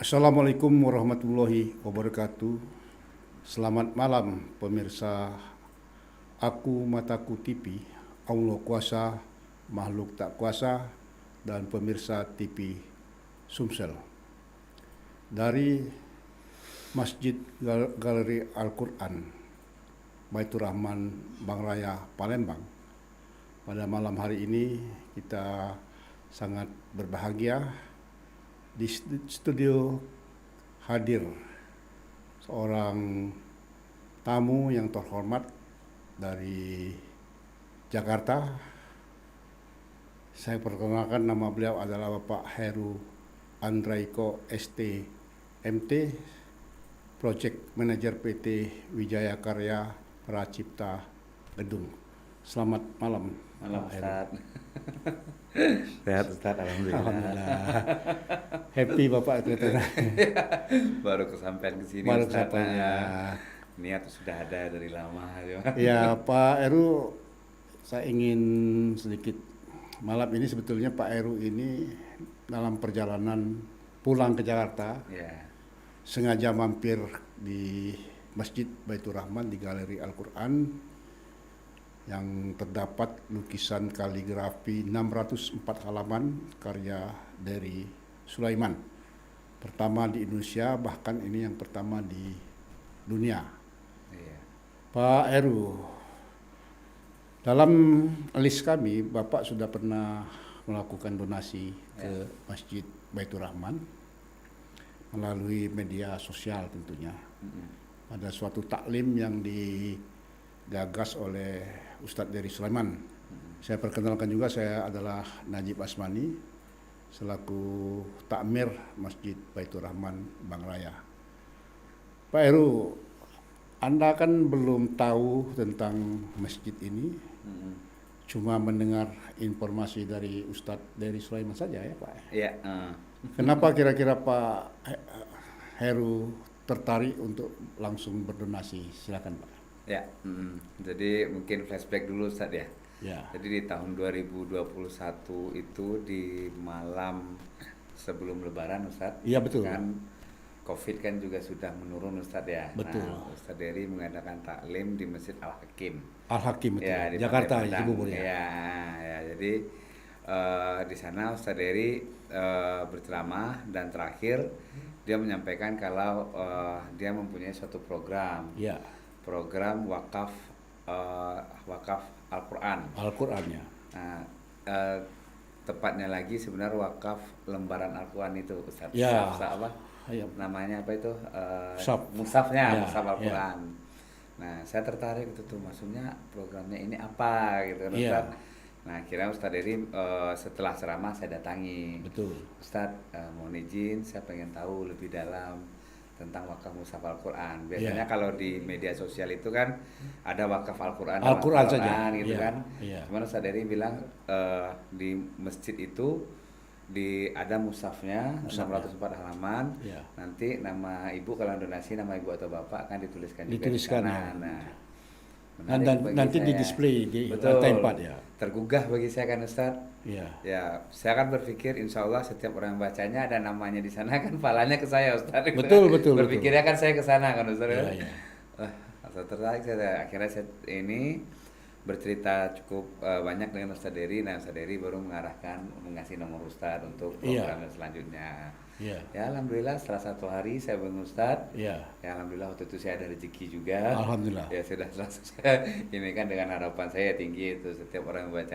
Assalamualaikum warahmatullahi wabarakatuh. Selamat malam pemirsa Aku Mataku TV, Allah Kuasa, Makhluk Tak Kuasa, dan pemirsa TV Sumsel. Dari Masjid Galeri Al-Quran, Baitur Rahman, Bang Raya, Palembang. Pada malam hari ini kita sangat berbahagia di studio hadir seorang tamu yang terhormat dari Jakarta. Saya perkenalkan, nama beliau adalah Bapak Heru Andraiko ST MT, Project Manager PT Wijaya Karya Pracipta Gedung. Selamat malam. Malam Ustaz. Sehat Ustaz, alhamdulillah. Alhamdulillah. Happy Bapak ternyata. Baru kesampaian ke sini Baru Ustaz. kesampaian. Niat sudah ada dari lama. Ya Pak Heru, saya ingin sedikit, malam ini sebetulnya Pak Heru ini dalam perjalanan pulang ke Jakarta Ya. sengaja mampir di Masjid Baitur Rahman di Galeri Al-Quran yang terdapat lukisan kaligrafi 604 halaman karya dari Sulaiman. Pertama di Indonesia, bahkan ini yang pertama di dunia. Iya. Pak Heru, dalam list kami, Bapak sudah pernah melakukan donasi ke Masjid Baitur Rahman melalui media sosial tentunya. Ada suatu taklim yang digagas oleh Ustadz dari Sulaiman. Saya perkenalkan juga, saya adalah Najib Asmani selaku takmir Masjid Baitur Rahman Bang Raya. Pak Heru, Anda kan belum tahu tentang masjid ini, cuma mendengar informasi dari Ustadz dari Sulaiman saja ya Pak. Iya. Kenapa kira-kira Pak Heru tertarik untuk langsung berdonasi? Silakan Pak. Ya. Jadi mungkin flashback dulu Ustaz ya. Ya. Jadi di tahun 2021 itu di malam sebelum Lebaran Ustaz. Iya betul. Kan Covid kan juga sudah menurun Ustaz ya. Betul. Nah, Ustaz Dery mengadakan taklim di Masjid Al-Hakim. Al-Hakim betul. Ya, di Jakarta, Pantai Padang. Cibubur ya. Ya, jadi di sana Ustaz Dery berceramah dan terakhir dia menyampaikan kalau dia mempunyai suatu program. Ya. Program wakaf Al-Quran. Al-Qurannya. Nah, tepatnya lagi sebenarnya wakaf lembaran Al-Quran itu Ustaz. Ya. Apa? Ya. Namanya apa itu? Mushaf. Mushafnya, Ya, Mushaf ya. Al-Quran. Nah, saya tertarik itu tuh, maksudnya programnya ini apa gitu kan Iya. Ustaz. Nah, akhirnya Ustaz Dery setelah ceramah saya datangi. Betul. Ustaz, mohon izin, saya pengen tahu lebih dalam tentang wakaf mushaf Al-Quran. Biasanya kalau di media sosial itu kan ada wakaf Al-Quran, Al-Quran saja gitu ya. kan. Ya. Cuman Ustaz Dery bilang di masjid itu ada mushafnya 604 halaman. Ya. Nanti nama ibu, kalau donasi nama ibu atau bapak akan dituliskan juga di Dituliskan, sana. ya. Nah, Dan menarik bagi nanti di saya. display di Betul. lantai 4 ya. Tergugah bagi saya kan Ustaz. Iya. Ya, saya kan berpikir insya Allah setiap orang bacanya ada namanya di sana kan pahalanya ke saya Ustaz. Betul, betul, Berpikirnya kan saya ke sana kan Ustaz. Iya, iya. Saya tertarik, akhirnya saya ini bercerita cukup banyak dengan Ustaz Dery. Nah, Ustaz Dery baru mengarahkan, mengasih nomor Ustaz untuk program selanjutnya. Iya. Ya, alhamdulillah setelah 1 hari saya bangun Ustaz. Iya. Ya, alhamdulillah waktu itu saya ada rezeki juga. Alhamdulillah. Ya sudah langsung saya ini kan dengan harapan saya tinggi itu setiap orang membaca